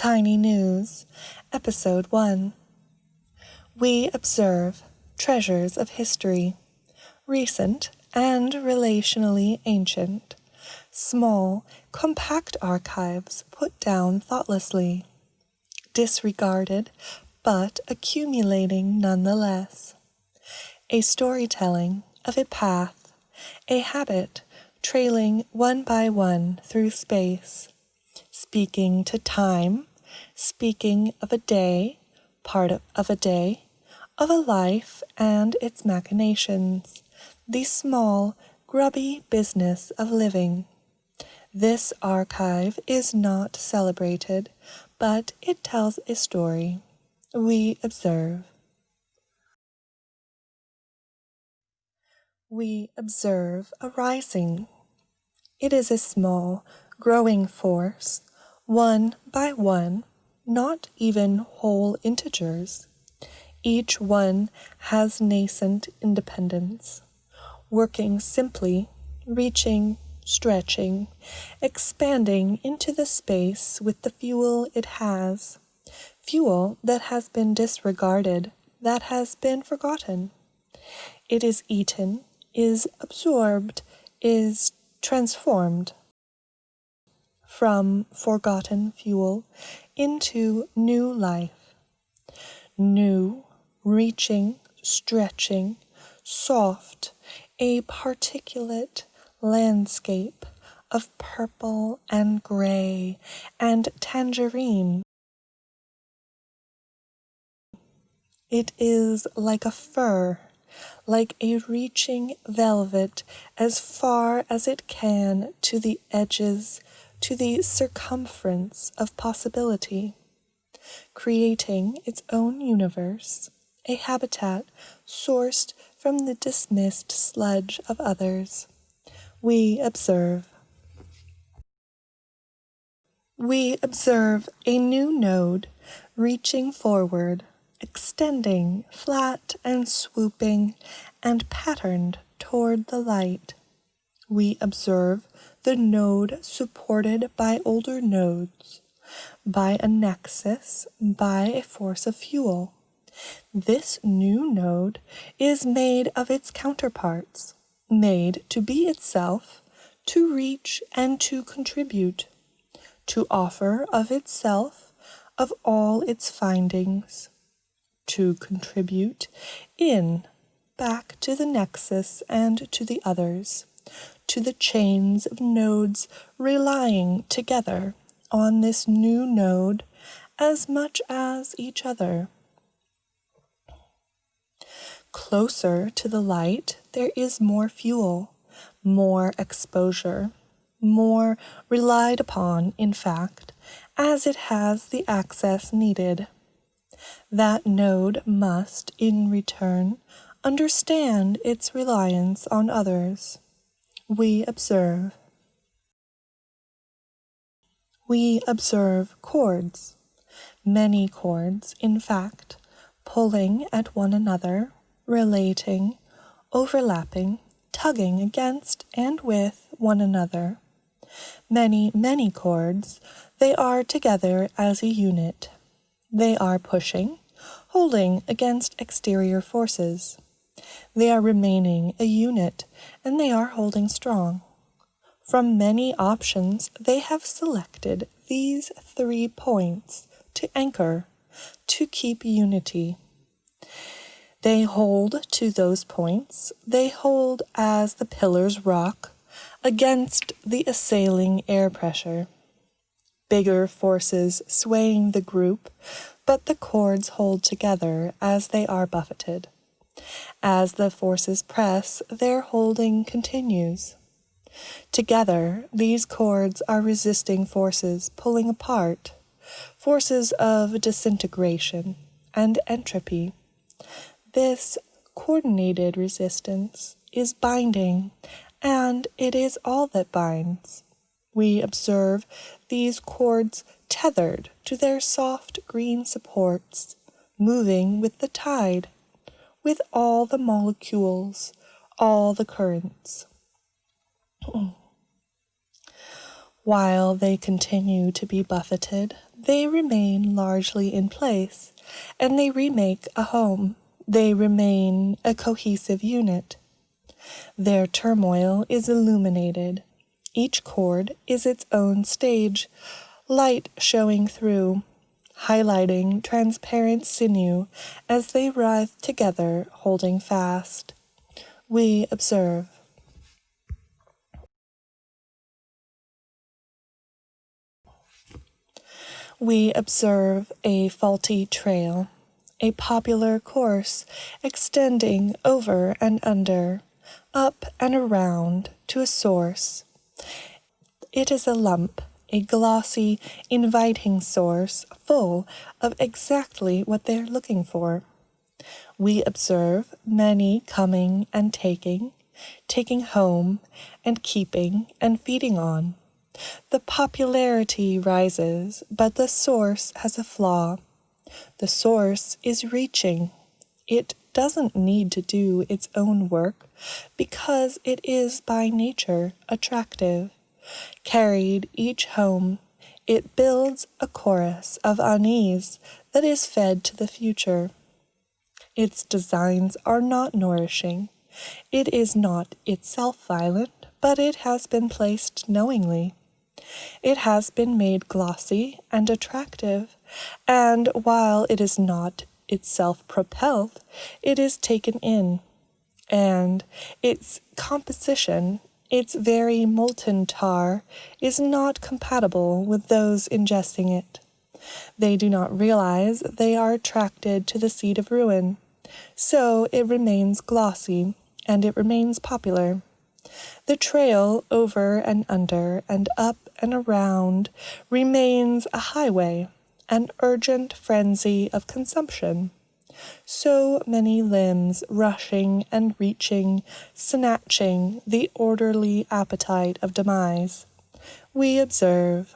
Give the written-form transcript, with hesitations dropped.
Tiny News, Episode 1. We observe treasures of history, recent and relationally ancient, small, compact archives put down thoughtlessly, disregarded, but accumulating nonetheless. A storytelling of a path, a habit trailing one by one through space, speaking to time, speaking of a day, part of a day, of a life and its machinations, the small, grubby business of living. This archive is not celebrated, but it tells a story. We observe. We observe a rising. It is a small, growing force, one by one, not even whole integers. Each one has nascent independence, working simply, reaching, stretching, expanding into the space with the fuel it has, fuel that has been disregarded, that has been forgotten. It is eaten, is absorbed, is transformed from forgotten fuel into new life, new, reaching, stretching, soft, a particulate landscape of purple and gray and tangerine. It is like a fur, like a reaching velvet as far as it can to the edges, to the circumference of possibility, creating its own universe, a habitat sourced from the dismissed sludge of others. We observe. We observe a new node reaching forward, extending, flat and swooping, and patterned toward the light. We observe the node supported by older nodes, by a nexus, by a force of fuel. This new node is made of its counterparts, made to be itself, to reach and to contribute, to offer of itself, of all its findings, to contribute in, back to the nexus and to the others, to the chains of nodes relying together on this new node as much as each other. Closer to the light, there is more fuel, more exposure, more relied upon, in fact, as it has the access needed. That node must, in return, understand its reliance on others. We observe. We observe chords, many chords, in fact, pulling at one another, relating, overlapping, tugging against and with one another. Many, many chords, they are together as a unit. They are pushing, holding against exterior forces. They are remaining a unit, and they are holding strong. From many options, they have selected these 3 points to anchor, to keep unity. They hold to those points. They hold as the pillars rock against the assailing air pressure. Bigger forces swaying the group, but the chords hold together as they are buffeted. As the forces press, their holding continues. Together, these chords are resisting forces pulling apart, forces of disintegration and entropy. This coordinated resistance is binding, and it is all that binds. We observe these chords tethered to their soft green supports, moving with the tide, with all the molecules, all the currents. While they continue to be buffeted, they remain largely in place, and they remake a home. They remain a cohesive unit. Their turmoil is illuminated. Each chord is its own stage, light showing through, highlighting transparent sinew as they writhe together, holding fast. We observe. We observe a faulty trail, a popular course extending over and under, up and around to a source. It is a lump, a glossy, inviting source full of exactly what they are looking for. We observe many coming and taking home and keeping and feeding on. The popularity rises, but the source has a flaw. The source is reaching. It doesn't need to do its own work because it is by nature attractive. Carried each home, it builds a chorus of unease that is fed to the future. Its designs are not nourishing. It is not itself violent, but it has been placed knowingly. It has been made glossy and attractive, and while it is not itself propelled, it is taken in, and its composition, its very molten tar, is not compatible with those ingesting it. They do not realize they are attracted to the seed of ruin, so it remains glossy, and it remains popular. The trail over and under and up and around remains a highway, an urgent frenzy of consumption. So many limbs rushing and reaching, snatching the orderly appetite of demise. We observe.